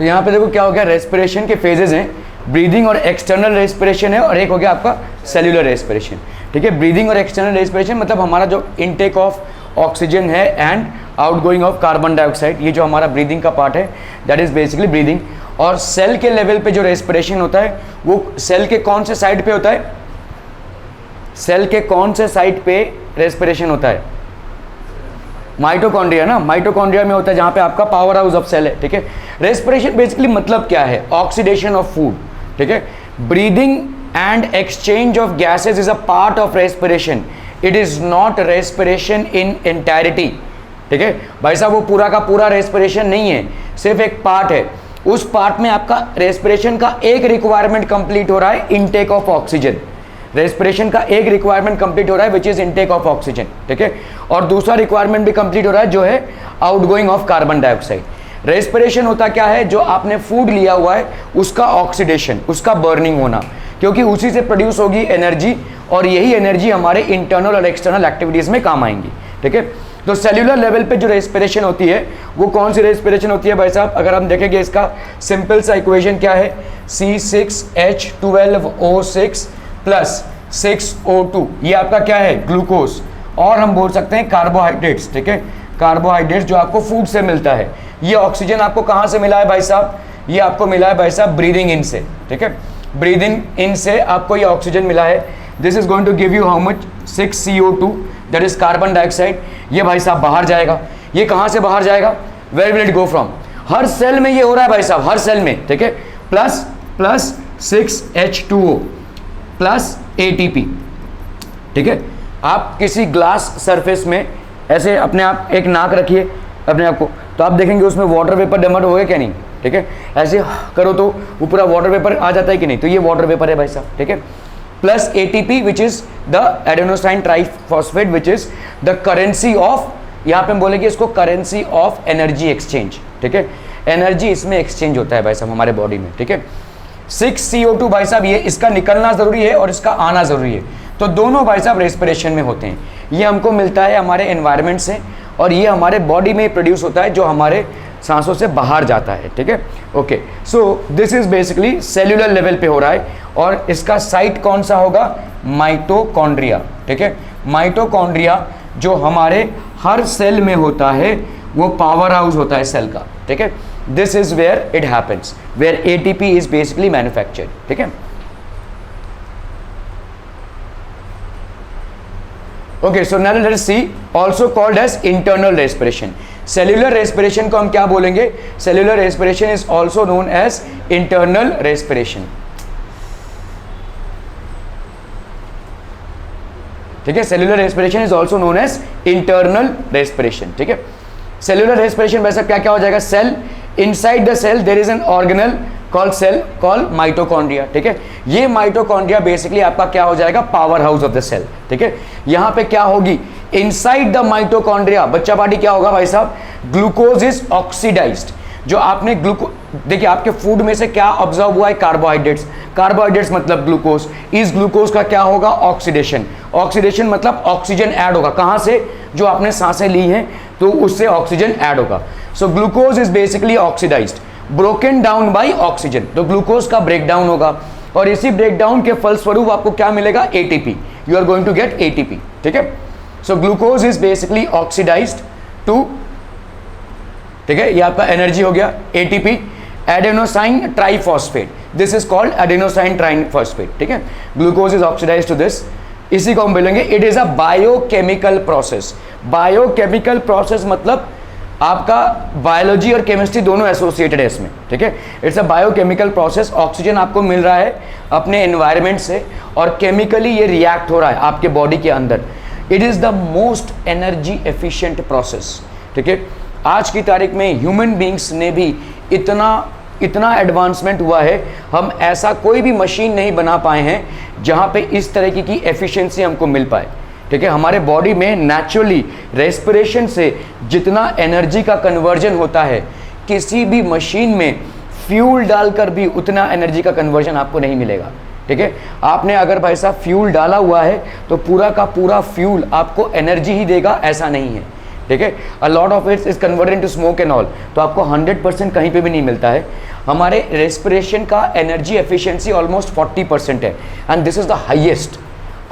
तो यहाँ पे देखो क्या हो गया, रेस्पिरेशन के फेजेस हैं, ब्रीदिंग और एक्सटर्नल रेस्पिरेशन है, और एक हो गया आपका सेल्यूलर रेस्पिरेशन। ठीक है, ब्रीदिंग और एक्सटर्नल रेस्पिरेशन मतलब हमारा जो इनटेक ऑफ ऑक्सीजन है and outgoing of carbon dioxide, ये जो हमारा ब्रीदिंग का पार्ट है दैट इज बेसिकली ब्रीदिंग। और सेल के लेवल पे जो रेस्पिरेशन होता है वो सेल के कौन से साइड पे होता है, सेल के कौन से साइड पे रेस्पिरेशन होता है, माइटोकॉन्ड्रिया ना, माइटोकॉन्ड्रिया में होता है जहां पे आपका पावर हाउस ऑफ सेल है। ठीक है, रेस्पिरेशन बेसिकली मतलब क्या है, ऑक्सीडेशन ऑफ फूड। ठीक है, breathing and exchange of gases is a part of respiration, it is not respiration in entirety. ठीक है भाई साहब, वो पूरा का पूरा रेस्पिरेशन नहीं है, सिर्फ एक पार्ट है, उस पार्ट में आपका रेस्पिरेशन का एक रिक्वायरमेंट कंप्लीट हो रहा है, इनटेक ऑफ ऑक्सीजन। रेस्पिरेशन का एक रिक्वायरमेंट कंप्लीट हो रहा है which is intake of oxygen. ठीक है, और दूसरा रिक्वायरमेंट भी कंप्लीट हो रहा है जो है outgoing of carbon dioxide. Respiration होता क्या है, जो आपने फूड लिया हुआ है उसका ऑक्सीडेशन, उसका बर्निंग होना, क्योंकि उसी से प्रोड्यूस होगी एनर्जी, और यही एनर्जी हमारे इंटरनल और एक्सटर्नल एक्टिविटीज में काम आएंगी। ठीक है, तो सेल्यूलर लेवल पे जो रेस्पिरेशन होती है वो कौन सी रेस्पिरेशन होती है भाई साहब, अगर हम देखेंगे इसका सिंपल सा इक्वेशन क्या है, C6H12O6 प्लस 6O2, ये आपका क्या है, ग्लूकोज, और हम बोल सकते हैं कार्बोहाइड्रेट्स। ठीक है, कार्बोहाइड्रेट्स जो आपको फूड से मिलता है। ये ऑक्सीजन आपको कहाँ से मिला है भाई साहब, ये आपको मिला है भाई साहब ब्रीदिंग इन से। ठीक है, ब्रीदिंग इन से आपको ये ऑक्सीजन मिला है। This is going to give you how much, 6CO2 that is carbon dioxide. ये भाई साहब बाहर जाएगा, ये कहाँ से बाहर जाएगा, where will it go from, हर सेल में ये हो रहा है भाई साहब, हर सेल में। ठीक है, प्लस 6H2O प्लस ATP। ठीक है, आप किसी ग्लास सरफेस में ऐसे अपने आप एक नाक रखिए अपने आप को, तो आप देखेंगे उसमें वाटर वेपर डेमट होगा क्या नहीं। ठीक है, ऐसे करो तो वो पूरा वाटर वेपर आ जाता है कि नहीं, तो ये वाटर वेपर है भाई साहब। ठीक है, plus ATP which is the adenosine triphosphate which is the currency of, यहाँ पे हम बोलेंगे इसको करेंसी ऑफ एनर्जी एक्सचेंज। ठीक है, एनर्जी इसमें एक्सचेंज होता है भाई साहब हमारे बॉडी में। ठीक है, 6CO2 भाई साहब, ये इसका निकलना जरूरी है और इसका आना जरूरी है, तो दोनों भाई साहब रेस्पिरेशन में होते हैं। ये हमको मिलता है हमारे एनवायरनमेंट से, और ये हमारे बॉडी में प्रोड्यूस होता है जो हमारे सांसों से बाहर जाता है। ठीक है, okay, so this is basically cellular level पे हो रहा है, और इसका साइट कौन सा होगा, माइटोकॉन्ड्रिया। ठीक है, माइटोकॉन्ड्रिया जो हमारे हर सेल में होता है, वो पावर हाउस होता है सेल का। ठीक है, this is where it happens, where ATP is basically manufactured. ठीक है, okay, so now let us see, also called as internal respiration. Cellular respiration को हम क्या बोलेंगे, cellular respiration is also known as internal respiration. ठीक है, cellular respiration is also known as internal respiration. ठीक है, सेल्यूलर रेस्पिरेशन वैसे क्या क्या हो जाएगा, cell, inside the cell there is an organelle called cell called mitochondria. ठीक है, ये माइटोकॉन्ड्रिया बेसिकली आपका क्या हो जाएगा, powerhouse of the cell. ठीक है, यहां पे क्या होगी, इनसाइड द माइटोकॉन्ड्रिया बच्चा पार्टी क्या होगा भाई साहब, ग्लूकोज इज ऑक्सीडाइज्ड। जो आपने देखिए आपके फूड में से क्या ऑब्जर्व हुआ है, कार्बोहाइड्रेट्स, कार्बोहाइड्रेट्स मतलब ग्लूकोज, इस ग्लूकोज का क्या होगा, ऑक्सीडेशन। ऑक्सीडेशन मतलब ऑक्सीजन ऐड होगा, कहां से, जो आपने सांसें ली हैं तो उससे ऑक्सीजन ऐड होगा। So glucose is basically oxidised, broken down by oxygen, तो ग्लूकोज का ब्रेक डाउन होगा, और इसी ब्रेक डाउन के फलस्वरूप आपको क्या मिलेगा, ATP, you are going to get ATP। ठीक है, so glucose is basically oxidised to, ठीक है, ये आपका एनर्जी हो गया, ATP, adenosine triphosphate, this is called adenosine triphosphate. ठीक है, glucose is oxidised to this, इसी को हम बोलेंगे it is a biochemical process. Biochemical process मतलब आपका बायोलॉजी और केमिस्ट्री दोनों एसोसिएटेड है इसमें। ठीक है, it's a biochemical process, oxygen आपको मिल रहा है अपने एनवायरनमेंट से, और केमिकली ये रिएक्ट हो रहा है आपके बॉडी के अंदर। It is the most energy efficient process. ठीक है, आज की तारीख में ह्यूमन बींग्स ने भी इतना एडवांसमेंट हुआ है, हम ऐसा कोई भी मशीन नहीं बना पाए हैं जहाँ पे इस तरीके की एफिशिएंसी हमको मिल पाए। ठीक है, हमारे बॉडी में नेचुरली रेस्पिरेशन से जितना एनर्जी का कन्वर्जन होता है, किसी भी मशीन में फ्यूल डालकर भी उतना एनर्जी का कन्वर्जन आपको नहीं मिलेगा। ठीक है, आपने अगर भाई साहब फ्यूल डाला हुआ है तो पूरा का पूरा फ्यूल आपको एनर्जी ही देगा, ऐसा नहीं है। ठीक है, a lot of its is converted into smoke and all, तो आपको 100% कहीं पे भी नहीं मिलता है। हमारे रेस्पिरेशन का एनर्जी एफिशिएंसी ऑलमोस्ट 40% है, and this is the highest,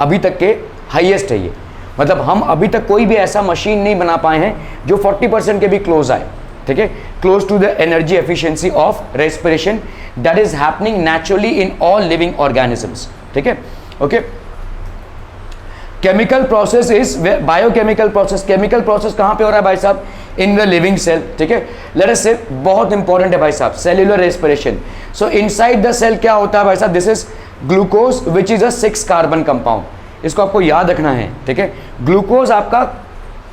अभी तक के हाईएस्ट है ये। मतलब हम अभी तक कोई भी ऐसा मशीन नहीं बना पाए हैं जो 40% के भी क्लोज आए, ठीक है, close to the energy efficiency of respiration that is happening naturally in all living organisms, ठीक है, okay. Chemical process is biochemical process, chemical process कहां पे हो रहा है भाई साहब? इन द लिविंग सेल, ठीक है। लेट अस से बहुत इंपॉर्टेंट है भाई साहब, cellular respiration. So inside the cell क्या होता है भाई साहब? This is glucose which is a 6 carbon compound. इसको आपको याद रखना है, ठीक है। ग्लूकोज आपका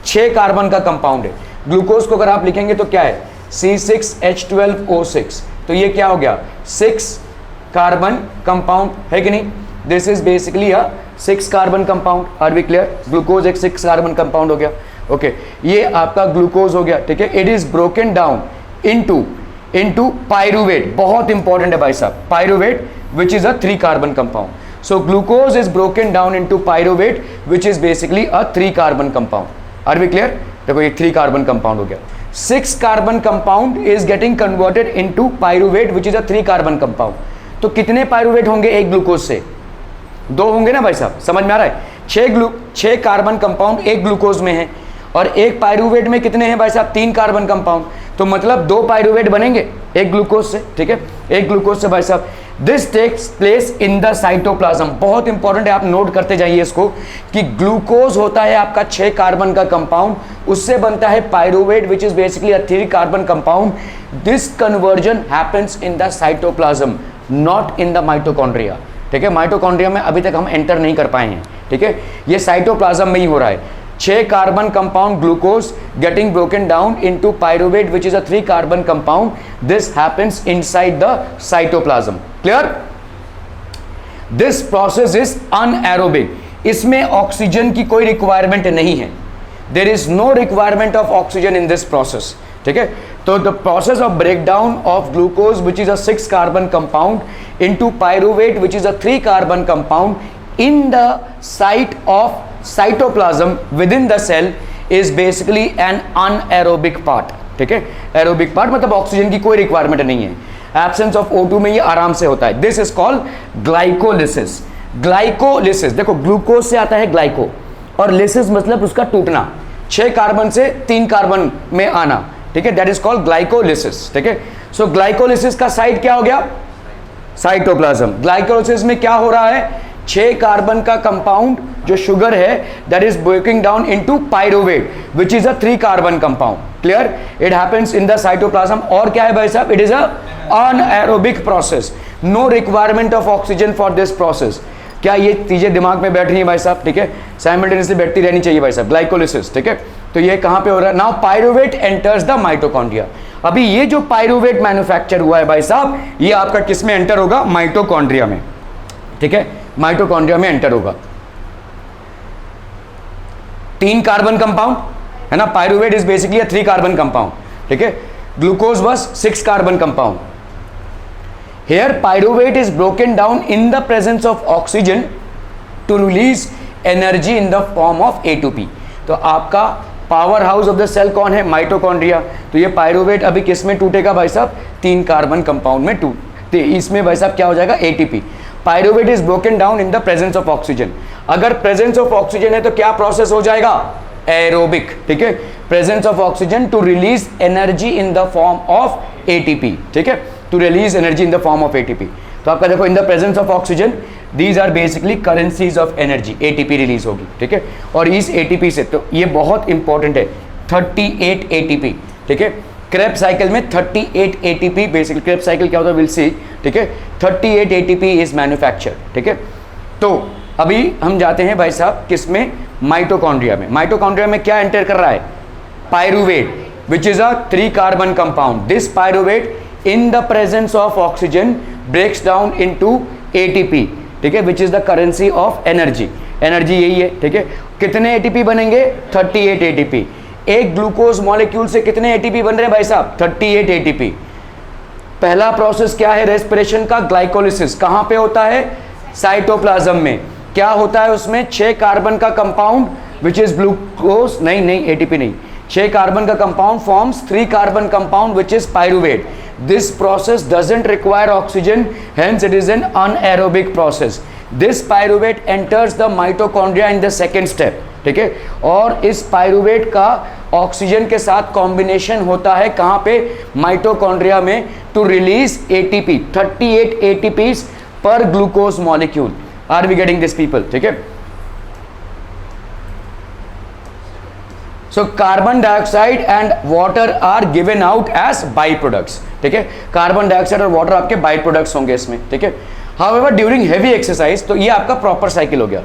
6 कार्बन का कंपाउंड है। ग्लूकोज को अगर आप लिखेंगे तो क्या है? C6H12O6। तो ये क्या हो गया? 6 कार्बन कंपाउंड है कि नहीं? This is basically a 6 carbon compound. Are we clear? Glucose एक 6 कार्बन कंपाउंड हो गया, ओके। ये आपका ग्लूकोज हो गया, ठीक है। It is broken down into pyruvate. बहुत इंपॉर्टेंट है भाई साहब, pyruvate which is a 3 carbon compound. So glucose is broken down into pyruvate which is basically a 3 carbon compound. Are we clear? देखो ये 3 कार्बन कंपाउंड हो गया। 6 carbon compound is getting converted into pyruvate which is a 3 carbon compound. तो कितने pyruvate होंगे एक glucose से? 2 होंगे ना भाई साहब, समझ में आ रहा है? 6 कार्बन कंपाउंड एक ग्लूकोज में है, और एक पायरुवेट में कितने हैं भाई साहब? 3 कार्बन कंपाउंड। तो मतलब 2 पायरुवेट बनेंगे एक ग्लूकोज से, ठीक है, एक ग्लूकोज से भाई साहब। This takes place in the cytoplasm. बहुत इंपॉर्टेंट है, आप नोट करते जाइए इसको कि ग्लूकोज होता है आपका 6 कार्बन का कंपाउंड, उससे बनता है pyruvate which is basically a 3 carbon compound. This conversion happens in the cytoplasm, not in the mitochondria, ठीक है। माइटोकॉन्ड्रिया में अभी तक हम एंटर नहीं कर पाए हैं, ठीक है, ये साइटोप्लाज्म में ही हो रहा है। 6 carbon compound glucose getting broken down into pyruvate which is a 3 carbon compound. This happens inside the cytoplasm. Clear? This process is anaerobic. इसमें ऑक्सीजन की कोई रिक्वायरमेंट नहीं है। There is no requirement of oxygen in this process, ठीक है। तो the process of breakdown of glucose which is a 6 carbon compound into pyruvate which is a 3 carbon compound in the site of cytoplasm within the cell is basically an anaerobic part, ठीक है। Aerobic part मतलब oxygen की कोई requirement नहीं है। Absence of O2 में ये आराम से होता है। This is called glycolysis. Glycolysis, देखो ग्लूकोज से आता है ग्लाइको, और लिसिस मतलब उसका टूटना, 6 कार्बन से 3 कार्बन में आना, ठीक है, दैट इज कॉल्ड ग्लाइकोलिसिस, ठीक है। सो ग्लाइकोलिसिस का साइट क्या हो गया? साइटोप्लाज्म। ग्लाइकोलिसिस में क्या हो रहा है? 6 कार्बन का कंपाउंड जो शुगर है that is breaking down into pyruvate which is a 3 carbon compound. Clear? It happens in the cytoplasm. और क्या है भाई साहब? It is a anaerobic process, no requirement of oxygen for this process. क्या ये चीजें दिमाग में बैठ रही है भाई साहब? ठीक है, साइमल्टेनियसली बैठती रहनी चाहिए भाई साहब। ग्लाइकोलिसिस, ठीक है। तो ये कहां पे हो रहा है? Now pyruvate enters the mitochondria. अभी ये जो पायरुवेट मैन्युफैक्चर हुआ है भाई साहब, ये आपका किस में एंटर होगा? माइटोकॉन्ड्रिया में, ठीक है, माइटोकॉन्ड्रिया में एंटर होगा। 3 कार्बन कंपाउंड है ना, pyruvate is basically 3 carbon compound, ठीक है। ग्लूकोज बस 6 carbon compound. Here pyruvate is broken down in the presence of oxygen to release energy in the form of A2P। तो आपका powerhouse of the cell कौन है? Mitochondria. तो ये pyruvate अभी किस में टूटेगा भाई साहब? 3 कार्बन कंपाउंड में टूटते, इसमें भाई साहब क्या हो जाएगा? ATP। Pyruvate is broken down in the presence of oxygen. अगर प्रेजेंस ऑफ ऑक्सीजन है तो क्या प्रोसेस हो जाएगा? एरोबिक, ठीक है। Presence of oxygen to release energy in the form of ATP, ठीक है, to release energy in the form of ATP। तो आपका देखो in the presence of oxygen these are basically currencies of energy, ATP release होगी, ठीक है। और इस ATP से, तो ये बहुत इंपॉर्टेंट है, 38 ATP, ठीक है। क्रेब्स साइकिल में 38 ATP बेसिकली, क्रेब्स साइकिल क्या होता है विल सी, ठीक है। 38 ATP इज मैन्युफैक्चर, ठीक है। तो अभी हम जाते हैं भाई साहब किस में? माइटोकॉन्ड्रिया में। माइटोकॉन्ड्रिया में क्या एंटर कर रहा है? Pyruvate which is a 3 carbon compound. This pyruvate in the presence of oxygen breaks down into ATP, ठीक है, which is the currency of energy. Energy यही है, ठीक है। कितने ATP बनेंगे? 38 ATP। एक ग्लूकोज मॉलिक्यूल से कितने ATP बन रहे हैं भाई साहब? 38 ATP। पहला प्रोसेस क्या है रेस्पिरेशन का? ग्लाइकोलिसिस। कहां पे होता है? साइटोप्लाज्म में। क्या होता है उसमें? 6 कार्बन का कंपाउंड विच इज ग्लूकोज, नहीं ATP नहीं, 6 कार्बन का compound forms 3 carbon compound which is pyruvate. This process doesn't require oxygen, hence it is an anaerobic process. This pyruvate enters the mitochondria in the second step, ठीक है। और इस pyruvate का oxygen के साथ combination होता है कहां पे, माइटोकॉन्ड्रिया में, to release ATP, 38 ATPs per glucose molecule. Are we getting this people, ठीक है। So carbon dioxide and water are given out as by products, ठीक है। कार्बन डाइऑक्साइड और वाटर आपके बाई प्रोडक्ट्स होंगे इसमें, ठीक है। हाउएवर ड्यूरिंग हेवी एक्सरसाइज, तो ये आपका प्रॉपर साइकिल हो गया।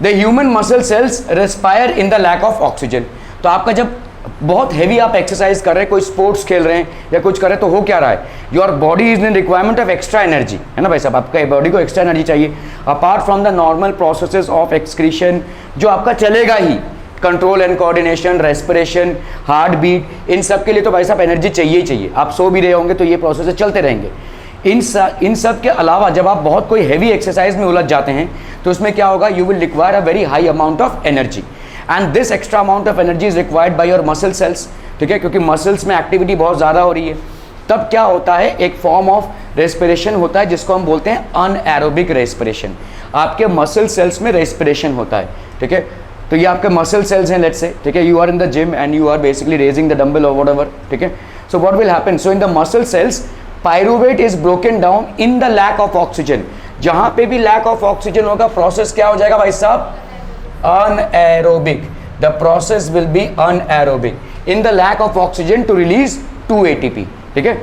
The human muscle cells respire in the lack of oxygen. तो आपका जब बहुत हेवी आप एक्सरसाइज कर रहे हैं, कोई स्पोर्ट्स खेल रहे हैं या कुछ कर रहे हैं, तो हो क्या रहा है, your body is in requirement of extra energy, है ना भाई साहब, आपका बॉडी को एक्स्ट्रा एनर्जी चाहिए apart from the normal processes of excretion, जो आपका चलेगा ही, control and coordination, respiration, heart beat, इन सब के लिए तो भाई साहब एनर्जी चाहिए ही चाहिए। आप सो भी रहे होंगे तो ये प्रोसेस चलते रहेंगे। इन सब के अलावा जब आप बहुत कोई हैवी एक्सरसाइज में उलझ जाते हैं तो उसमें क्या होगा, you will require a very high amount of energy, and this extra amount of energy is required by your muscle cells, ठीक है, क्योंकि मसल्स में एक्टिविटी बहुत ज़्यादा हो रही है। तब क्या होता है, एक फॉर्म ऑफ रेस्पिरेशन होता है जिसको हम बोलते हैं अनएरोबिक रेस्पिरेशन। आपके मसल सेल्स में रेस्पिरेशन होता है, ठीक है। तो ये आपके मसल सेल्स हैं, लेट्स से, ठीक है, you are in the gym and you are basically raising the dumbbell और व्हाटएवर, ठीक है। So what will happen, so in the muscle cells pyruvate is broken down in the lack of oxygen. जहां पे भी lack of oxygen होगा, process क्या हो जाएगा भाई साहब, anaerobic. The process will be anaerobic in the lack of oxygen to release 2 ATP, ठीक है।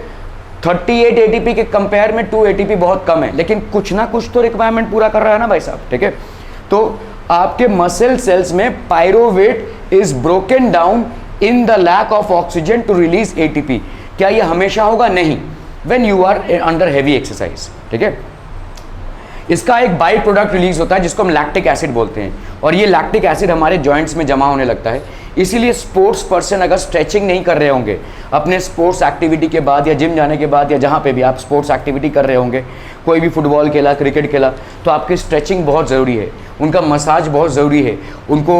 38 एटीपी के कंपेयर में 2 एटीपी बहुत कम है, लेकिन कुछ ना कुछ तो रिक्वायरमेंट पूरा कर रहा है ना भाई साहब, ठीक है। तो आपके मसल सेल्स में pyruvate is broken down in the lack of oxygen to release ATP. क्या ये हमेशा होगा? नहीं, when you are under heavy exercise, ठीक है। इसका एक बाई प्रोडक्ट रिलीज होता है जिसको हम लैक्टिक एसिड बोलते हैं, और ये लैक्टिक एसिड हमारे जॉइंट्स में जमा होने लगता है। इसीलिए स्पोर्ट्स पर्सन अगर स्ट्रेचिंग नहीं कर रहे होंगे अपने स्पोर्ट्स एक्टिविटी के बाद या जिम जाने के बाद या जहाँ पे भी आप स्पोर्ट्स एक्टिविटी कर रहे होंगे, कोई भी फुटबॉल खेला, क्रिकेट खेला, तो आपकी स्ट्रेचिंग बहुत ज़रूरी है, उनका मसाज बहुत ज़रूरी है। उनको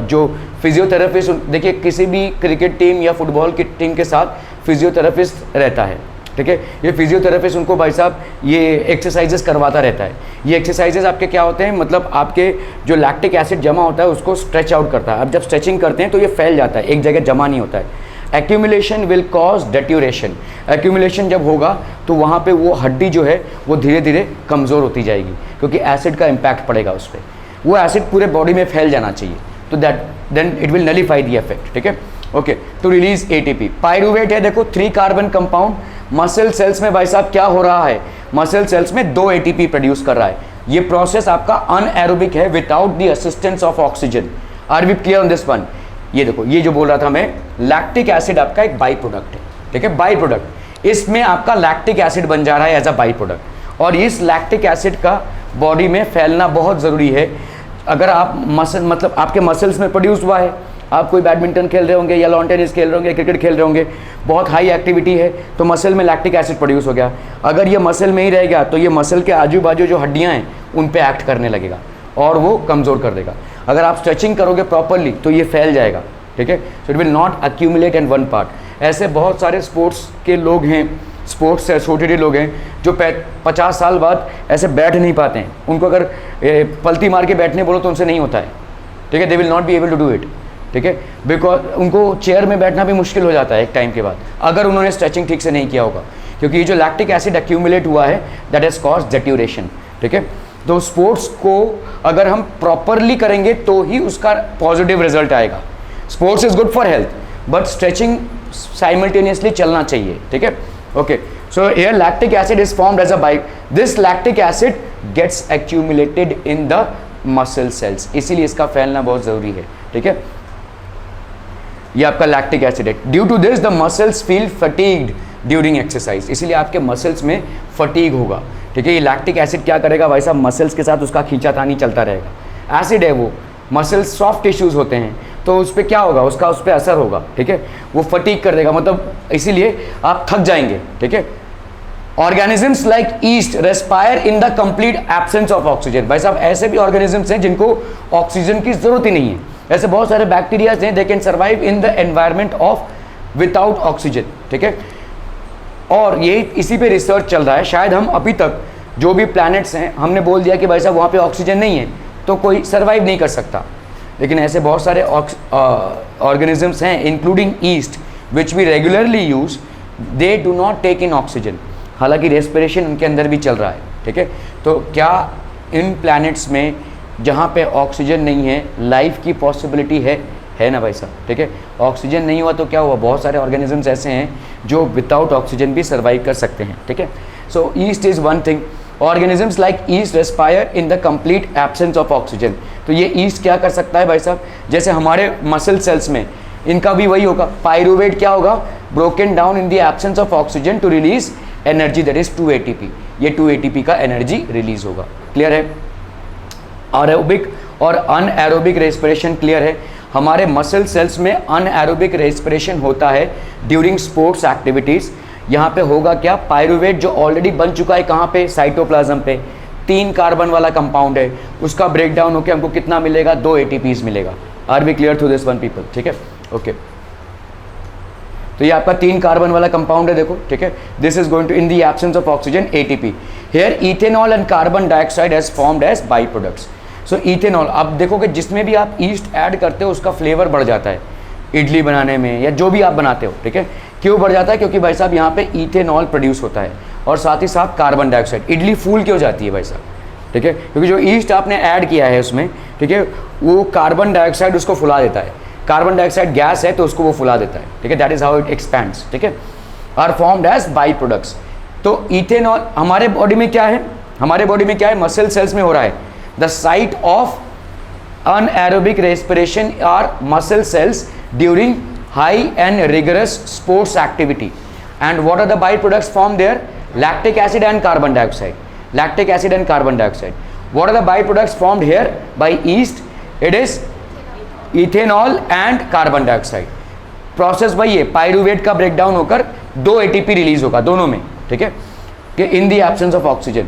जो फिजियोथेरेपिस्ट, देखिए किसी भी क्रिकेट टीम या फुटबॉल की टीम के साथ फिजियोथेरेपिस्ट रहता है, ठीक है। ये फिजियोथेरेपिस्ट उनको भाई साहब ये एक्सरसाइजेस करवाता रहता है। ये एक्सरसाइजेस आपके क्या होते हैं, मतलब आपके जो लैक्टिक एसिड जमा होता है उसको स्ट्रेच आउट करता है। अब जब स्ट्रेचिंग करते हैं तो ये फैल जाता है, एक जगह जमा नहीं होता है। Accumulation will cause deterioration. Accumulation जब होगा तो वहाँ पे वो हड्डी जो है वो धीरे धीरे कमज़ोर होती जाएगी, क्योंकि एसिड का इम्पैक्ट पड़ेगा उस पर। वो एसिड पूरे बॉडी में फैल जाना चाहिए, तो that then it will nullify the effect, ठीक है। Okay, to release ATP. Pyruvate है, देखो 3 कार्बन कंपाउंड। मसल सेल्स में भाई साहब क्या हो रहा है, मसल सेल्स में 2 एटीपी प्रोड्यूस कर रहा है। ये प्रोसेस आपका अनएरोबिक है without the assistance of oxygen. Are we clear on this one? ये देखो, ये जो बोल रहा था मैं, लैक्टिक एसिड आपका एक बाई प्रोडक्ट है, ठीक है, बाई प्रोडक्ट। इसमें आपका लैक्टिक एसिड बन जा रहा है एज अ बाई प्रोडक्ट, और इस लैक्टिक एसिड का बॉडी में फैलना बहुत ज़रूरी है। अगर आप मसल, मतलब आपके मसल्स में प्रोड्यूस हुआ है, आप कोई बैडमिंटन खेल रहे होंगे या लॉन टेनिस खेल रहे होंगे, क्रिकेट खेल रहे होंगे, बहुत हाई एक्टिविटी है तो मसल में लैक्टिक एसिड प्रोड्यूस हो गया। अगर ये मसल में ही रहेगा तो ये मसल के आजू बाजू जो हड्डियां हैं उन पे एक्ट करने लगेगा और वो कमज़ोर कर देगा। अगर आप स्ट्रेचिंग करोगे प्रॉपरली तो ये फैल जाएगा, ठीक है। सो it will not accumulate in one part. ऐसे बहुत सारे स्पोर्ट्स के लोग हैं, स्पोर्ट्स से एसोसिएटेड लोग हैं जो 50 साल बाद ऐसे बैठ नहीं पाते हैं। उनको अगर पलती मार के बैठने बोलो तो उनसे नहीं होता है, ठीक है। They will not be able to do it, ठीक है, बिकॉज उनको चेयर में बैठना भी मुश्किल हो जाता है एक टाइम के बाद, अगर उन्होंने स्ट्रेचिंग ठीक से नहीं किया होगा, क्योंकि ये जो लैक्टिक एसिड एक्यूमुलेट हुआ है दैट इज कॉज डेट्यूरेशन, ठीक है। तो स्पोर्ट्स को अगर हम प्रॉपरली करेंगे तो ही उसका पॉजिटिव रिजल्ट आएगा। Sports is good for health, but stretching simultaneously चलना चाहिए, ठीक है। Okay, so here lactic acid is formed as a by, this lactic acid gets accumulated in the muscle cells, इसीलिए इसका फैलना बहुत ज़रूरी है, ठीक है। ये आपका लैक्टिक एसिड है। Due to this the muscles feel fatigued during exercise, इसीलिए आपके मसल्स में फटीग होगा, ठीक है। ये लैक्टिक एसिड क्या करेगा भाई साहब, मसल्स के साथ उसका खींचातानी चलता रहेगा। एसिड है वो, मसल्स सॉफ्ट टिश्यूज होते हैं तो उस पर क्या होगा, उसका उस पर असर होगा, ठीक है। वो फटीग कर देगा, मतलब इसीलिए आप थक जाएंगे, ठीक है। Organisms like yeast respire in the complete absence of oxygen. भाई साहब ऐसे भी ऑर्गेनिजम्स हैं जिनको ऑक्सीजन की जरूरत ही नहीं है। ऐसे बहुत सारे बैक्टीरियाज हैं, they can survive in the environment of without oxygen, ठीक है। और ये इसी पे रिसर्च चल रहा है। शायद हम अभी तक जो भी प्लैनेट्स हैं हमने बोल दिया कि भाई साहब वहाँ पे ऑक्सीजन नहीं है तो कोई सर्वाइव नहीं कर सकता, लेकिन ऐसे बहुत सारे ऑर्गेनिजम्स हैं including yeast which we regularly use, they do not take in oxygen, हालांकि रेस्पिरेशन उनके अंदर भी चल रहा है। ठीक है, तो क्या इन प्लैनेट्स में जहाँ पे ऑक्सीजन नहीं है लाइफ की पॉसिबिलिटी है ना भाई साहब। ठीक है, ऑक्सीजन नहीं हुआ तो क्या हुआ, बहुत सारे ऑर्गेनिजम्स ऐसे हैं जो विदाउट ऑक्सीजन भी सर्वाइव कर सकते हैं। ठीक है, so yeast is one thing. Organisms like yeast respire in the complete absence of oxygen. तो ये ईस्ट क्या कर सकता है भाई साहब, जैसे हमारे मसल सेल्स में इनका भी वही होगा, पायरुवेट क्या होगा, broken down in the absence of oxygen to release energy, that is 2 ATP। ये 2 ATP का एनर्जी रिलीज होगा। क्लियर है? एरोबिक और अनएरोबिक रेस्पिरेशन क्लियर है। हमारे मसल सेल्स में अनएरोबिक रेस्पिरेशन होता है ड्यूरिंग स्पोर्ट्स एक्टिविटीज़। यहाँ पे होगा क्या, पायरुवेट जो ऑलरेडी बन चुका है कहाँ पे, साइटोप्लाज्म पे, 3 कार्बन वाला कंपाउंड है, उसका ब्रेक डाउन होकर हमको कितना मिलेगा, 2 ATPs मिलेगा। Are we clear through this one people? ठीक है, ओके। तो ये आपका 3 कार्बन वाला कंपाउंड है, देखो। ठीक है, this is going to in the absence of oxygen ATP। Here ethanol and carbon dioxide has formed as by products. So ethanol, आप देखोगे जिसमें भी आप ईस्ट ऐड करते हो उसका फ्लेवर बढ़ जाता है, इडली बनाने में या जो भी आप बनाते हो। ठीक है, क्यों बढ़ जाता है, क्योंकि भाई साहब यहाँ पे इथेनॉल प्रोड्यूस होता है और साथ ही साथ कार्बन डाइऑक्साइड। इडली फूल क्यों जाती है भाई साहब, ठीक है, क्योंकि जो ईस्ट आपने ऐड किया है उसमें, ठीक है, वो कार्बन डाइऑक्साइड उसको फुला देता है। कार्बन डाइऑक्साइड गैस है तो उसको वो फुला देता है। ठीक है, that is how it expands. ठीक है, are formed as by products. तो इथेनॉल हमारे बॉडी में क्या है, हमारे बॉडी में क्या है, मसल सेल्स में हो रहा है। The site of anaerobic respiration are muscle cells during high and rigorous sports activity. And what are the byproducts formed there? Lactic acid and carbon dioxide. Lactic acid and carbon dioxide. What are the byproducts formed here by yeast? It is ethanol and carbon dioxide. Process वही है, pyruvate का breakdown होकर 2 ATP release होगा दोनों में। ठीक है, कि इन दी एब्सेंस ऑफ ऑक्सीजन।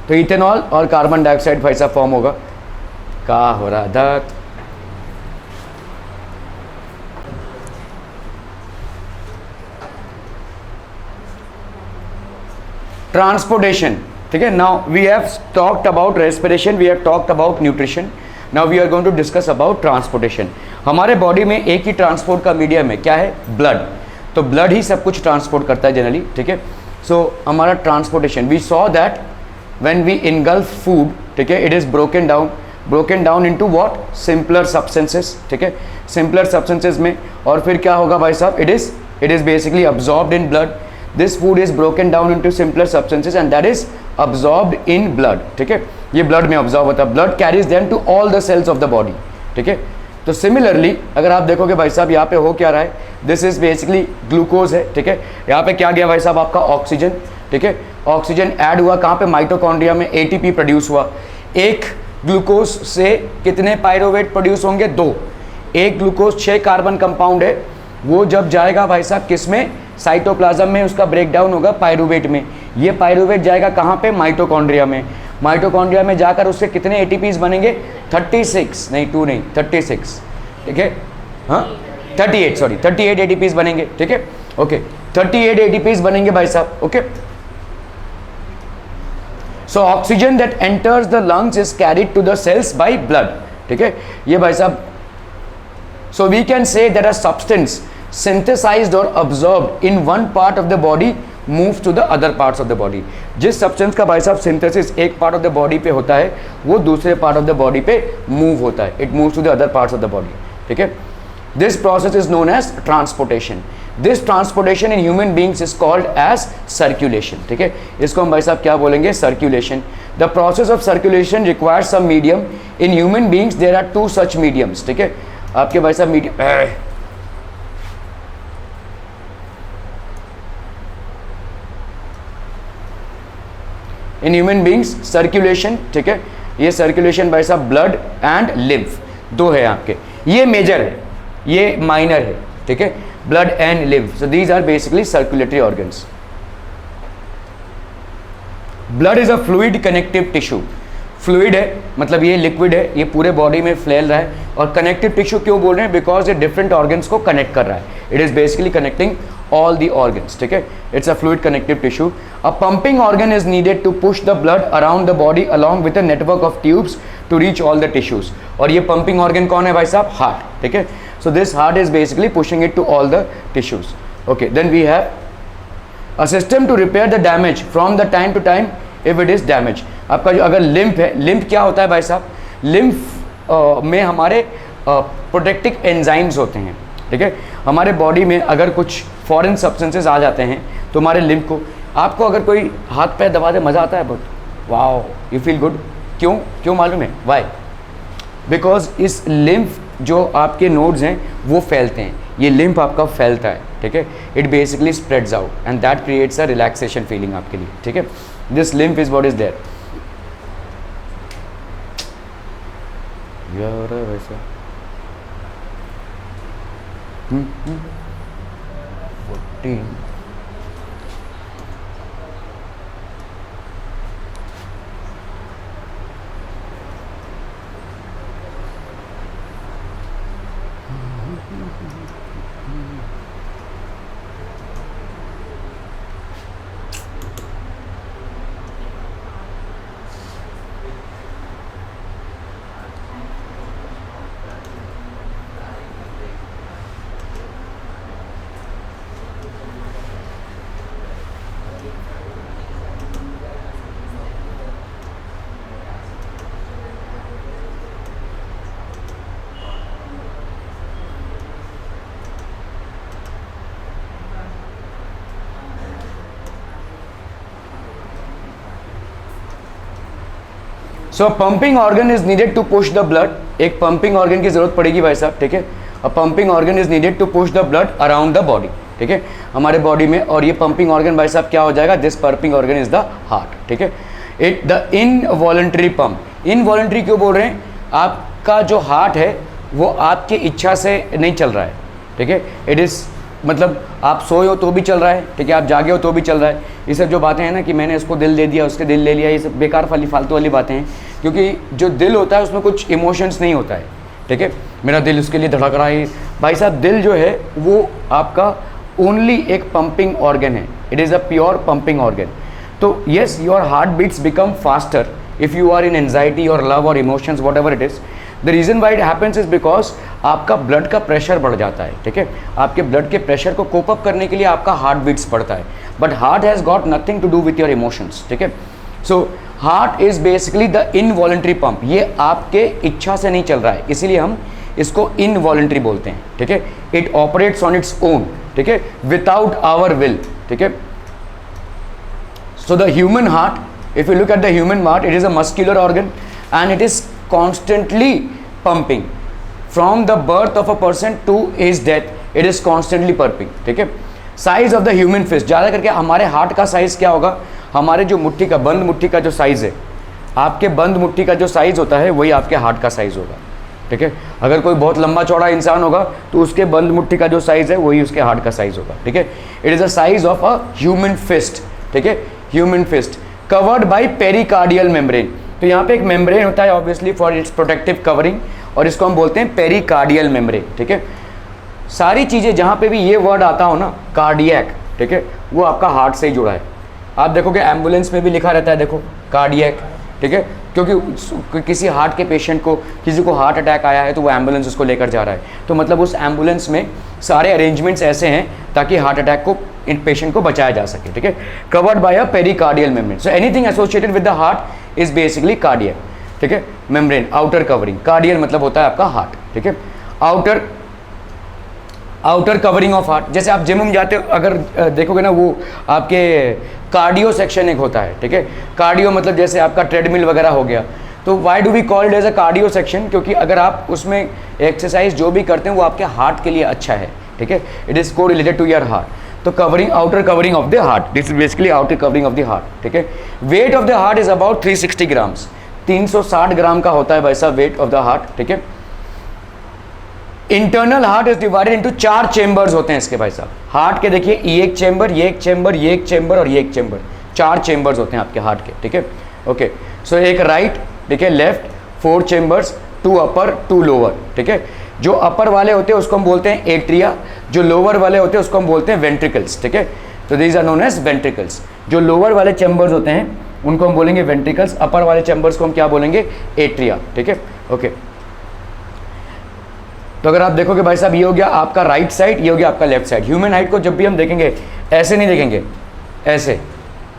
तो इथेनॉल और कार्बन डाइऑक्साइड भाई साहब फॉर्म होगा। क्या हो रहा था, ट्रांसपोर्टेशन। ठीक है, now we have talked about respiration, we have talked about nutrition, now we are going to discuss about transportation. हमारे बॉडी में एक ही ट्रांसपोर्ट का मीडियम है, क्या है, ब्लड। तो ब्लड ही सब कुछ ट्रांसपोर्ट करता है जनरली। ठीक है, सो हमारा transportation, we saw that when we engulf food, ठीक है, it is broken down into what, simpler substances. ठीक है, सिंपलर सब्सटेंसेस में, और फिर क्या होगा भाई साहब, it is basically absorbed in blood. This food is broken down into simpler substances and that is absorbed in blood. ठीक है, ये blood में absorb होता है, blood carries them to all the cells of the body. ठीक है, तो similarly अगर आप देखोगे भाई साहब यहाँ पे हो क्या रहा है, दिस इज बेसिकली ग्लूकोज है। ठीक है, यहाँ पे क्या गया भाई साहब, आपका ऑक्सीजन। ठीक है, ऑक्सीजन ऐड हुआ कहाँ पे, माइटोकॉन्ड्रिया में, ATP प्रोड्यूस हुआ। एक ग्लूकोज से कितने पायरुवेट प्रोड्यूस होंगे, 2। एक ग्लूकोज 6 कार्बन कंपाउंड है, वो जब जाएगा भाई साहब किस में, साइटोप्लाज्म में, उसका ब्रेकडाउन होगा पायरुवेट में। ये पायरुवेट जाएगा कहाँ पे, माइटोकॉन्ड्रिया में। माइटोकॉन्ड्रिया में जाकर उससे कितने ATPs बनेंगे, 36 नहीं, 2 नहीं, 36। ठीक है, हाँ 38, सॉरी 38 ATPs बनेंगे। ठीक है, ओके, 38 ATPs बनेंगे भाई साहब। Okay, so oxygen that enters the lungs is carried to the cells by blood. ठीक है, ये भाई साहब, so we can say that a substance synthesized or absorbed in one part of the body moves to the other parts of the body. जिस substance का भाई साहब synthesis एक part of the body पे होता है वो दूसरे part of the body पे move होता है, it moves to the other parts of the body. ठीक है, this process is known as transportation. This transportation in human beings is called as circulation. ठीक है, इसको हम भाई साहब क्या बोलेंगे, circulation. The process of circulation requires some medium. In human beings there are 2 such mediums. ठीक है, आपके भाई साहब medium, in human beings circulation. ठीक है, ये सर्कुलेशन भाई साहब ब्लड एंड लिम्फ 2 है आपके, ये मेजर है, ये माइनर है। ठीक है, blood and lymph, so these are basically circulatory organs. Blood is a fluid connective tissue. Fluid है मतलब ये लिक्विड है, ये पूरे बॉडी में फैल रहा है। और कनेक्टिव टिश्यू क्यों बोल रहे हैं, बिकॉज ये डिफरेंट ऑर्गन्स को कनेक्ट कर रहा है। It is basically connecting all the organs, ठीक है. It's a fluid connective tissue. A pumping organ is needed to push the blood around the body along with a network of tubes to reach all the tissues. और ये pumping organ कौन है भाई साहब? Heart, ठीक है. So this heart is basically pushing it to all the tissues. Okay, then we have a system to repair the damage from the time to time if it is damaged. आपका जो अगर lymph है, lymph क्या होता है भाई साहब? lymph में हमारे प्रोटेक्टिव एंजाइम्स होते हैं, ठीक है. हमारे बॉडी में अगर कुछ फॉरेन सब्सटेंसेस आ जाते हैं तो हमारे लिम्फ को, आपको अगर कोई हाथ पैर दबा दे मज़ा आता है बहुत, वाओ यू फील गुड. क्यों मालूम है? वाई? बिकॉज इस लिम्फ जो आपके नोड्स हैं वो फैलते हैं, ये लिम्फ आपका फैलता है, ठीक है. It basically spreads out and that creates a relaxation feeling आपके लिए, ठीक है. This lymph is what is there. वैसा 14. So pumping organ is needed to push the blood. एक पंपिंग ऑर्गन की जरूरत पड़ेगी भाई साहब, ठीक है. A pumping organ is needed to push the blood around the body, ठीक है, हमारे बॉडी में. और ये पंपिंग ऑर्गन भाई साहब क्या हो जाएगा? This pumping organ is the heart, ठीक है. It the involuntary pump. Involuntary क्यों बोल रहे हैं? आपका जो हार्ट है वो आपकी इच्छा से नहीं चल रहा है, ठीक है. इट इज़ मतलब आप सोए हो तो भी चल रहा है, ठीक है, आप जागे हो तो भी चल रहा है. ये सब जो बातें हैं ना कि मैंने इसको दिल दे दिया, उसके दिल ले लिया, ये सब बेकार फालतू वाली बातें हैं. क्योंकि जो दिल होता है उसमें कुछ इमोशंस नहीं होता है, ठीक है. मेरा दिल उसके लिए धड़क रहा है. भाई साहब दिल जो है वो आपका ओनली एक पंपिंग ऑर्गन है. It is a pure pumping organ. तो yes, your heart beats become faster if you are in anxiety or love or emotions whatever it is. The reason why it happens is because आपका blood का pressure बढ़ जाता है, ठीक है. आपके blood के प्रेशर को कोप अप करने के लिए आपका हार्ट बीट्स बढ़ता है. But heart has got nothing to do with your emotions, ठीक है. So heart is basically the involuntary pump. ये आपके इच्छा से नहीं चल रहा है, इसीलिए हम इसको इनवॉलंटरी बोलते हैं, ठीक है. It operates on its own, ठीक है, विदाउट आवर विल, ठीक है. So the human heart, if you look at the human heart, it is a muscular organ and it is constantly pumping from the birth of a person to his death. It is constantly pumping, ठीक है. Size of the human fist, ज़्यादा करके हमारे heart का size क्या होगा? हमारे जो मुट्ठी का, बंद मुट्ठी का जो साइज़ है, आपके बंद मुट्ठी का जो साइज़ होता है वही आपके हार्ट का साइज़ होगा, ठीक है. अगर कोई बहुत लंबा चौड़ा इंसान होगा तो उसके बंद मुट्ठी का जो साइज़ है वही उसके हार्ट का साइज़ होगा, ठीक है. It is a size of a human fist, ठीक है. Human fist covered by pericardial membrane. तो यहाँ पे एक मेम्ब्रेन होता है obviously for its protective covering, और इसको हम बोलते हैं पेरिकार्डियल मेम्ब्रेन, ठीक है. सारी चीज़ें जहाँ पे भी ये वर्ड आता हो ना, कार्डियक, ठीक है, वो आपका हार्ट से ही जुड़ा है. आप देखोगे एम्बुलेंस में भी लिखा रहता है, देखो कार्डियक, ठीक है. क्योंकि किसी हार्ट के पेशेंट को, किसी को हार्ट अटैक आया है तो वो एम्बुलेंस उसको लेकर जा रहा है, तो मतलब उस एम्बुलेंस में सारे अरेंजमेंट्स ऐसे हैं ताकि हार्ट अटैक को, इन पेशेंट को बचाया जा सके, ठीक है. Covered by a pericardial membrane. So anything associated with the heart is basically cardiac, ठीक है. Membrane, outer covering. कार्डियल मतलब होता है आपका हार्ट, ठीक है. Outer covering of heart. जैसे आप जिम में जाते हो, अगर देखोगे ना, वो आपके कार्डियो सेक्शन एक होता है, ठीक है. कार्डियो मतलब जैसे आपका ट्रेडमिल वगैरह हो गया, तो why do we call it as a cardio section? क्योंकि अगर आप उसमें एक्सरसाइज जो भी करते हैं वो आपके हार्ट के लिए अच्छा है, ठीक है. इट इज़ को रिलेटेड टू योर हार्ट. तो covering, outer covering of the heart, this is basically outer covering of the heart, ठीक है. Weight of the heart is about 360 grams. 360 ग्राम का होता है वैसा वेट ऑफ द हार्ट, ठीक है. Internal heart is divided into 4 chambers होते हैं इसके भाई साहब. हार्ट के देखिए, ये एक चेंबर, ये एक चेंबर, ये एक चेंबर और ये एक चेंबर. 4 चेंबर्स होते हैं आपके हार्ट के, ठीक है. ओके, सो एक राइट, ठीक है, लेफ्ट, 4 चेंबर्स, 2 अपर 2 लोअर, ठीक है. जो अपर वाले होते हैं उसको हम बोलते हैं एट्रिया, जो लोअर वाले होते हैं उसको हम बोलते हैं वेंट्रिकल्स, ठीक है। तो these are known as ventricles. जो लोअर वाले चैम्बर्स होते हैं उनको हम बोलेंगे वेंट्रिकल्स, अपर वाले चैम्बर्स को हम क्या बोलेंगे, एट्रिया, ठीक है, ओके। तो अगर आप देखोगे भाई साहब, ये हो गया आपका राइट साइड, ये हो गया आपका लेफ्ट साइड। ह्यूमन हाइट को जब भी हम देखेंगे ऐसे नहीं देखेंगे, ऐसे,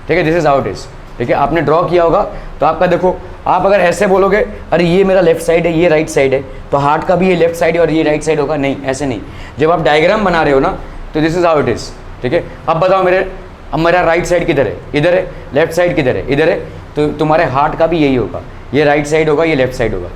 ठीक है, this is how it is, ठीक है। आपने ड्रॉ किया होगा तो आपका देखो, आप अगर ऐसे बोलोगे अरे ये मेरा लेफ्ट साइड है, ये राइट साइड है, तो हार्ट का भी ये लेफ्ट साइड है और ये राइट साइड होगा, नहीं, ऐसे नहीं। जब आप डायग्राम बना रहे हो ना तो this is how it is, ठीक है। अब बताओ मेरा राइट साइड किधर है, इधर है, लेफ्ट साइड किधर है, इधर है, तो तुम्हारे हार्ट का भी यही होगा, ये राइट साइड होगा, ये लेफ्ट साइड होगा।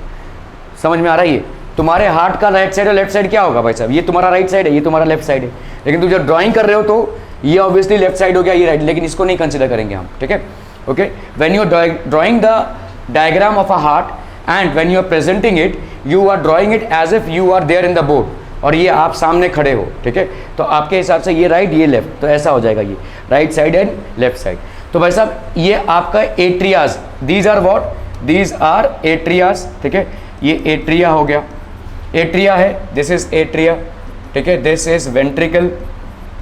समझ में आ रहा है? ये तुम्हारे हार्ट का राइट साइड और लेफ्ट साइड क्या होगा भाई साहब, ये तुम्हारा राइट साइड है, ये तुम्हारा लेफ्ट साइड है। लेकिन तुम जब ड्राइंग कर रहे हो तो ये ऑब्वियसली लेफ्ट साइड हो गया, ये राइट, लेकिन इसको नहीं कंसिडर करेंगे हम, ठीक है, okay. When you are drawing the diagram of a heart and when you are presenting it, you are drawing it as if you are there in the board, और ये आप सामने खड़े हो, ठीक है। तो आपके हिसाब से ये राइट, ये लेफ्ट, तो ऐसा हो जाएगा, ये right side and left side. तो भाई साहब ये आपका atrias, these are what, these are atrias, ठीक है। ये एट्रिया हो गया, एट्रिया है, दिस इज एट्रिया, ठीक है, दिस इज वेंट्रिकल,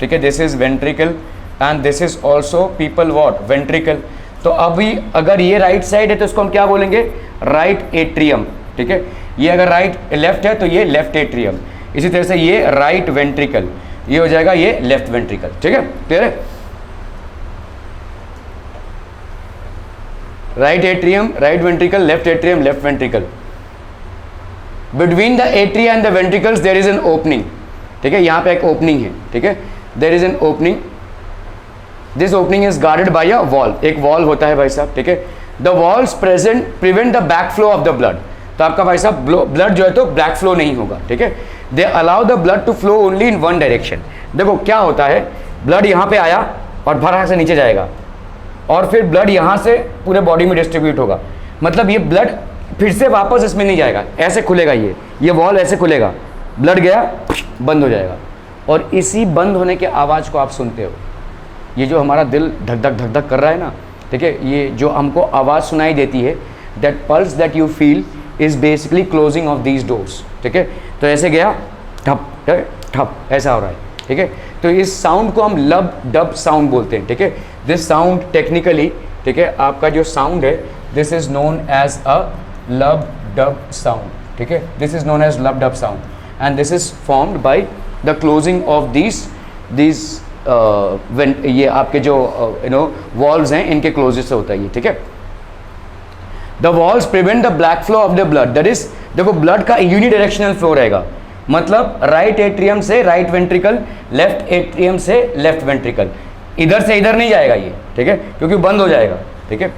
ठीक है, this is ventricle and this is also people what, ventricle. तो अभी अगर ये राइट साइड है तो इसको हम क्या बोलेंगे, राइट एट्रियम, ठीक है। ये अगर राइट लेफ्ट है तो ये लेफ्ट एट्रियम। इसी तरह से ये राइट वेंट्रिकल, ये हो जाएगा ये लेफ्ट वेंट्रिकल, ठीक है, क्लियर है। Right atrium, right ventricle, left atrium, left ventricle. Between the atria and the ventricles there is an opening, ठीक है, यहाँ पे एक ओपनिंग है, ठीक है, there is an opening, this opening is guarded by a wall, एक वॉल होता है भाई साहब, ठीक है। The walls present prevent the back flow of the blood, तो आपका भाई साहब ब्लड जो है तो बैक फ्लो नहीं होगा, ठीक है। They allow the blood to flow only in one direction. देखो क्या होता है, ब्लड यहाँ पे आया और भरा से नीचे जाएगा और फिर ब्लड यहाँ से पूरे बॉडी में डिस्ट्रीब्यूट होगा, मतलब ये ब्लड फिर से वापस इसमें नहीं जाएगा, ऐसे खुलेगा, ये वॉल ऐसे खुलेगा, ब्लड गया बंद हो जाएगा, और इसी बंद होने के आवाज़ को आप सुनते हो। ये जो हमारा दिल धक धक धक धक कर रहा है ना, ठीक है, ये जो हमको आवाज़ सुनाई देती है, that pulse that you feel is basically closing of these doors, ठीक है। तो ऐसे गया ठप ठप, ऐसा हो रहा है, ठीक है। तो इस साउंड को हम लब डब साउंड बोलते हैं, ठीक है। दिस साउंड टेक्निकली, ठीक है, आपका जो साउंड है this is known as a lub dub sound, ठीक है, this is known as lub dub sound and this is formed by the closing of these ये आपके जो वॉल्व्स हैं इनके क्लोजेस से होता है ये, ठीक है। The walls prevent the black flow of the blood, that is, देखो ब्लड का यूनिडायरेक्शनल फ्लो रहेगा, मतलब राइट एट्रियम से राइट वेंट्रिकल, लेफ्ट एट्रियम से लेफ्ट वेंट्रिकल, इधर से इधर नहीं जाएगा ये, ठीक है, क्योंकि बंद हो जाएगा, ठीक है।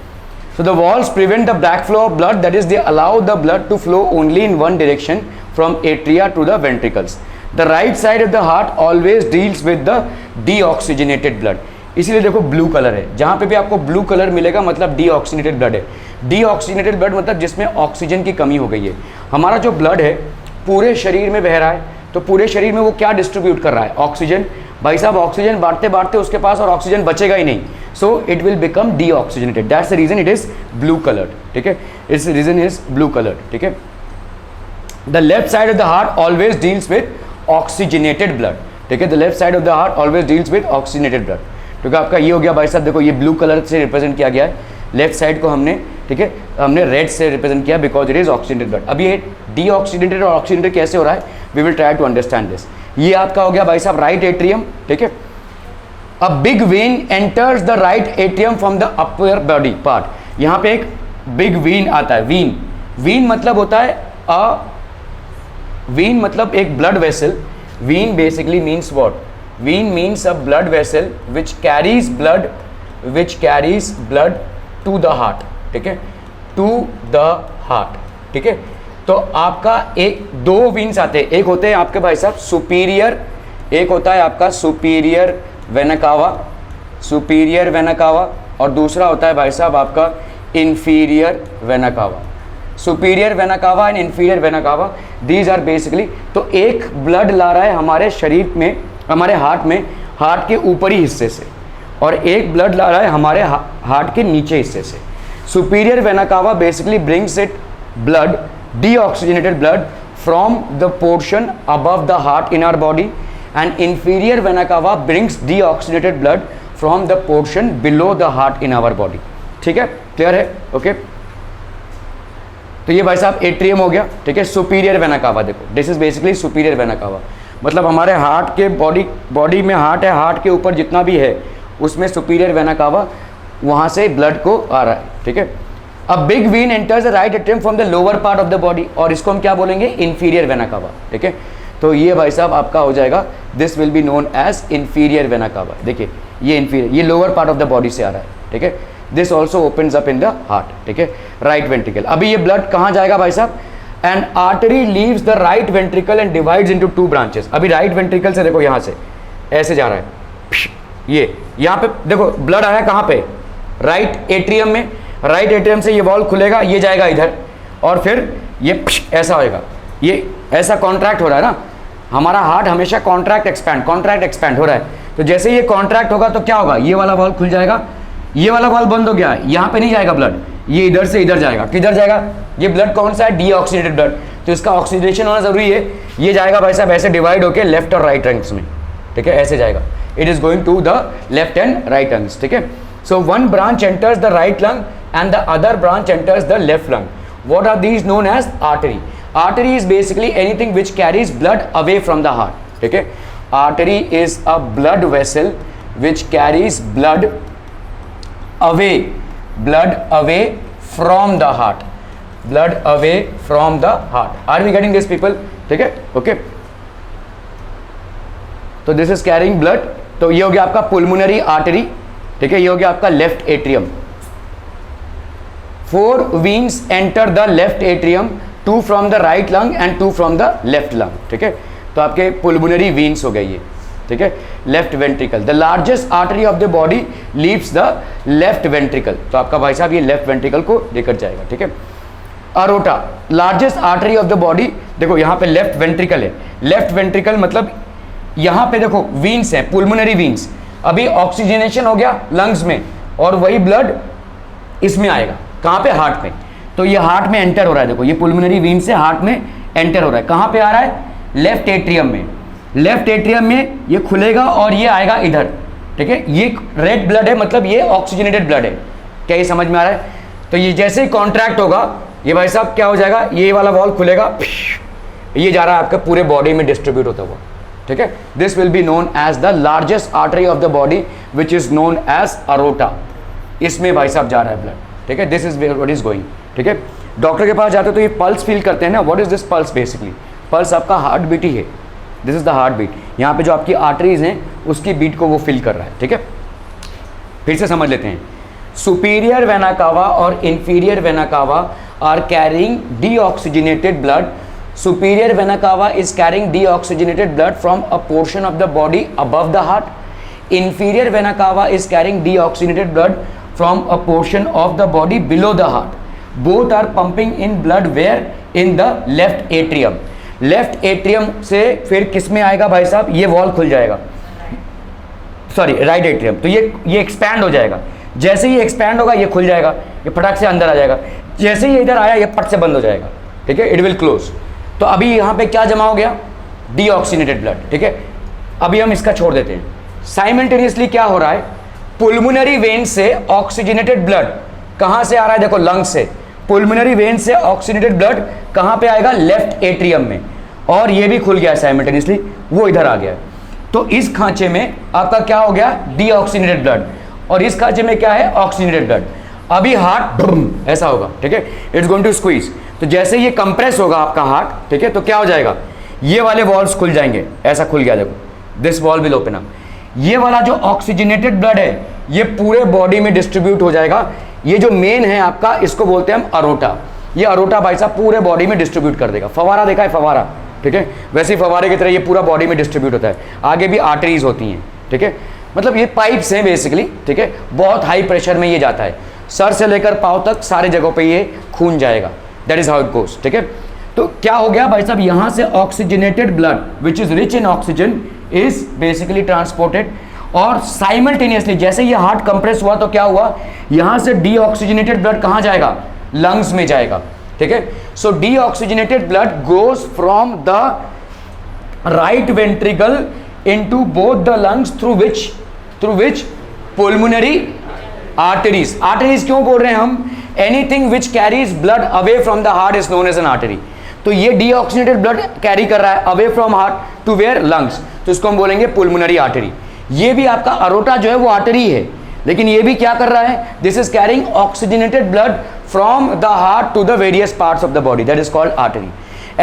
So the walls prevent the black flow of blood, that is they allow the blood to flow only in one direction from atria to the ventricles. The right side of the heart always deals with the deoxygenated blood, इसीलिए देखो blue colour है, जहाँ पे भी आपको blue colour मिलेगा मतलब deoxygenated blood है। डीऑक्सीजनेटेड ब्लड मतलब जिसमें ऑक्सीजन की कमी हो गई है। हमारा जो ब्लड है पूरे शरीर में बह रहा है, तो पूरे शरीर में वो क्या डिस्ट्रीब्यूट कर रहा है, ऑक्सीजन। भाई साहब ऑक्सीजन बांटते बांटते उसके पास और ऑक्सीजन बचेगा ही नहीं, so it will become deoxygenated, that's the reason it is blue coloured, ठीक है, its reason is blue coloured, ठीक है। The left side of the heart always deals with oxygenated blood, ठीक है, the left side of the heart always deals with oxygenated blood, क्योंकि आपका ये हो गया भाई साहब, देखो ये ब्लू कलर से रिप्रेजेंट किया गया है, लेफ्ट साइड को हमने, ठीक है, हमने रेड से रिप्रेजेंट किया because it is oxygenated blood. अब ये डीऑक्सीजनेटेड और ऑक्सीजनेटेड कैसे हो रहा है, we will try to understand this. ये आपका हो गया भाई साहब राइट एट्रियम, ठीक है। A big when enters the right atrium from the upper body part, यहाँ पे एक बिग वेन आता है, वीन, वीन मतलब होता है वीन मतलब एक blood vessel, vein basically means what, vein means a blood vessel which carries blood to the heart, ठीक है, टू द हार्ट, ठीक है। तो आपका एक दो वीन्स आते हैं, एक होते हैं आपके भाई साहब सुपीरियर, एक होता है आपका सुपीरियर वेना कावा, और दूसरा होता है भाई साहब आपका inferior vena cava. Superior vena cava and inferior vena cava, these are basically, तो एक ब्लड ला रहा है हमारे शरीर में, हमारे हार्ट में, हार्ट के ऊपरी हिस्से से, और एक ब्लड ला रहा है हमारे हार्ट के नीचे हिस्से से। सुपीरियर वेना कावा basically brings it blood, deoxygenated blood from the portion above the heart in our body, and inferior vena cava brings deoxygenated blood from the portion below the heart in our body. ठीक है, clear है? Okay तो ये भाई साहब atrium हो गया, ठीक है. सुपीरियर वेना कावा देखो, this is basically superior vena कावा, मतलब हमारे हार्ट के बॉडी में हार्ट है, हार्ट के ऊपर जितना भी है उसमें सुपीरियर वेना कावा वहाँ से ब्लड को आ रहा है, ठीक है. अब big when enters the right atrium from the lower part of the body, और इसको हम क्या बोलेंगे? इन्फीरियर वेना कावा, ठीक है. तो ये भाई साहब आपका हो जाएगा, this will be known as inferior vena cava. देखिए ये इन्फीरियर, ये lower part of the body से आ रहा है, ठीक है. This also opens up in the heart, ठीक है, राइट वेंट्रिकल. अभी ये ब्लड कहाँ जाएगा भाई साहब? And artery leaves the right ventricle and divides into 2 branches. अभी राइट वेंट्रिकल से देखो यहाँ से ऐसे जा रहा है, ये यहाँ पे देखो ब्लड आया कहाँ पे? राइट एट्रियम में. राइट एट्रियम से ये वॉल खुलेगा, ये जाएगा इधर, और फिर ये ऐसा होएगा, ये ऐसा कॉन्ट्रैक्ट हो रहा है ना. हमारा हार्ट हमेशा कॉन्ट्रैक्ट एक्सपैंड हो रहा है. तो जैसे ये कॉन्ट्रैक्ट होगा तो क्या होगा? ये वाला वॉल खुल जाएगा, ये वाला वॉल बंद हो गया, यहाँ पे नहीं जाएगा ब्लड, ये इधर से इधर जाएगा. किधर जाएगा? ये ब्लड कौन सा है? डीऑक्सीडेटेड ब्लड, तो इसका ऑक्सीडेशन होना जरूरी है. ये जाएगा भाई साहब ऐसे डिवाइड होके लेफ्ट और राइट लंग्स में, ठीक है, ऐसे जाएगा. It is going to the left and right lungs, ठीक है. So one branch enters the right lung and the other branch enters the left lung. What are these known as? Artery. Artery is basically anything which carries blood away from the heart. Okay? Artery is a blood vessel which carries blood away from the heart. Blood away from the heart. Are we getting this, people? ठीक है? Okay. तो this is carrying blood. तो ये हो गया आपका pulmonary artery. ठीक है? ये हो गया आपका left atrium. 4 veins enter the left atrium, 2 from the right lung and 2 from the left lung, ठीक है. तो आपके pulmonary veins हो गए ये, ठीक है. Left ventricle, the largest artery of the body leaves the left ventricle, तो आपका भाई साहब ये लेफ्ट वेंट्रिकल को लेकर जाएगा, ठीक है. Aorta, largest artery of the body, देखो यहाँ पे लेफ्ट वेंट्रिकल है. लेफ्ट वेंट्रिकल मतलब यहाँ पे देखो वीन्स है, पुलमोनरी वीन्स. अभी ऑक्सीजनेशन हो गया लंग्स में, और वही ब्लड इसमें आएगा, कहाँ पे? हार्ट में. तो ये हार्ट में एंटर हो रहा है, देखो ये पुलमोनरी वीन से हार्ट में एंटर हो रहा है. कहाँ पे आ रहा है? लेफ्ट एट्रियम में. लेफ्ट एट्रियम में ये खुलेगा और ये आएगा इधर, ठीक है. ये रेड ब्लड है, मतलब ये ऑक्सीजनेटेड ब्लड है. क्या ये समझ में आ रहा है? तो ये जैसे ही कॉन्ट्रैक्ट होगा, ये भाई साहब क्या हो जाएगा? ये वाला वॉल खुलेगा, ये जा रहा है आपके पूरे बॉडी में डिस्ट्रीब्यूट होता हुआ, ठीक है. This will be known as the largest artery of the body which is known as aorta. इसमें भाई साहब जा रहा है ब्लड, ठीक है. This is what is going, ठीक है. डॉक्टर के पास जाते हो तो ये पल्स फील करते हैं ना. What is this pulse? Basically pulse आपका हार्ट बीट ही है. This is the heart beat. यहाँ पे जो आपकी आर्टरीज हैं उसकी बीट को वो फील कर रहा है, ठीक है. फिर से समझ लेते हैं. सुपीरियर वेना कावा और inferior vena cava are carrying deoxygenated blood. Superior vena cava is carrying deoxygenated blood from a portion of the body above the heart. Inferior vena cava is carrying deoxygenated blood from a portion of the body below the heart. Both are pumping in blood where? In the left atrium. Left atrium से फिर किस में आएगा भाई साहब? ये wall खुल जाएगा, सॉरी राइट एट्रियम. तो ये एक्सपैंड हो जाएगा. जैसे ही एक्सपैंड होगा ये खुल जाएगा, ये फटाक से अंदर आ जाएगा. जैसे ही इधर आया ये पट से बंद हो जाएगा, ठीक है. It will close. तो अभी यहाँ पे क्या जमा हो गया? डीऑक्सीजनेटेड ब्लड, ठीक है. अभी हम इसका छोड़ देते हैं. साइमल्टेनियसली क्या हो रहा है? पुलमोनरी वेन से ऑक्सीजनेटेड ब्लड कहां से आ रहा है? देखो लंग्स से. पुलमोनरी वेन से ऑक्सीजनेटेड ब्लड कहां पे आएगा? लेफ्ट एट्रियम में, और ये भी खुल गया है साइमल्टेनियसली, वो इधर आ गया है. तो इस खांचे में आपका क्या हो गया? डीऑक्सीजनेटेड ब्लड, और इस खांचे में क्या है? Oxygenated blood. अभी हार्ट ऐसा होगा, ठीक है. It's going to squeeze. तो जैसे ये कंप्रेस होगा आपका हार्ट, ठीक है, तो क्या हो जाएगा? ये वाले वॉल्स खुल जाएंगे, ऐसा खुल गया देखो, this wall will open up. ये वाला जो ऑक्सीजनेटेड ब्लड है ये पूरे बॉडी में डिस्ट्रीब्यूट हो जाएगा. ये जो मेन है आपका, इसको बोलते हैं हम अरोटा. ये अरोटा भाई साहब पूरे बॉडी में डिस्ट्रीब्यूट कर देगा. फवारा देखा है? फवारा, ठीक है. वैसे ही फवारे की तरह ये पूरा बॉडी में डिस्ट्रीब्यूट होता है. आगे भी आर्टरीज होती हैं, ठीक है. मतलब ये पाइप्स हैं बेसिकली, ठीक है. बहुत हाई प्रेशर में ये जाता है, सर से लेकर पाँव तक सारे जगहों पे ये खून जाएगा. That is how it goes, ठीक है. तो क्या हो गया भाई साहब? यहाँ से oxygenated blood which is rich in oxygen is basically transported, और साइमल्टेनियसली जैसे ये हार्ट कंप्रेस हुआ तो क्या हुआ? यहाँ से डीऑक्सीजनेटेड ब्लड कहाँ जाएगा? लंग्स में जाएगा, ठीक है. So deoxygenated blood goes from the right ventricle into both the lungs through which pulmonary arteries. Arteries क्यों बोल रहे हैं हम? Anything which carries blood away from the heart is known as an artery. तो ये डीऑक्सीजनेटेड ब्लड कैरी कर रहा है away from heart to where lungs, तो इसको हम बोलेंगे पुल्मोनरी आर्टरी. ये भी आपका अरोटा जो है वो आर्टरी है, लेकिन ये भी क्या कर रहा है? This is carrying oxygenated blood from the heart to the various parts of the body, that is called artery.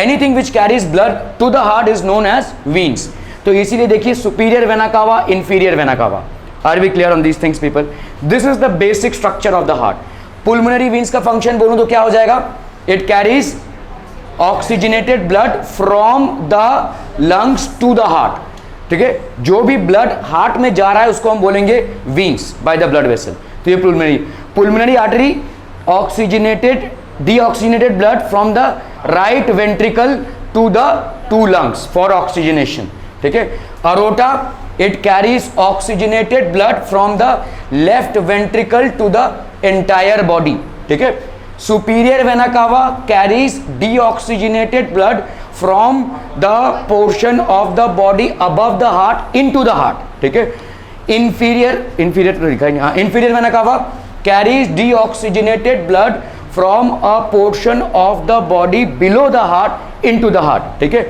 Anything which carries blood to the heart is known as veins. तो इसीलिए देखिए superior vena cava, inferior vena cava. Are we clear on these things people? This is the basic structure of the heart. Pulmonary veins का function बोलूं तो क्या हो जाएगा? It carries oxygenated blood from the lungs to the heart. ठीक है, जो भी ब्लड हार्ट में जा रहा है उसको हम बोलेंगे veins by the blood vessel. तो ये pulmonary artery oxygenated deoxygenated blood from the right ventricle to the to lungs for oxygenation. ठीक है, aorta it carries oxygenated blood from the left ventricle to the entire body. ठीक है, superior vena cava carries deoxygenated blood from the portion of the body above the heart into the heart. ठीक है, inferior तो लिखा है, inferior vena cava carries deoxygenated blood from a portion of the body below the heart into the heart. ठीक है,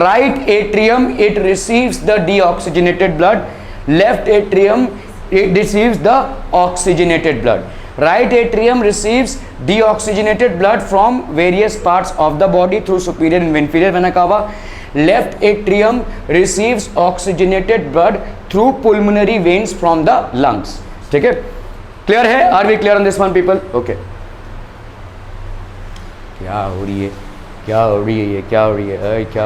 right atrium it receives the deoxygenated blood, left atrium it receives the oxygenated blood. Right atrium receives deoxygenated blood from various parts of the body through superior and inferior vena cava. Left atrium receives oxygenated blood through pulmonary veins from the lungs. ठीक है, clear है? Are we clear on this one people? Okay. क्या हो रही है, क्या हो रही है, क्या हो रही है, क्या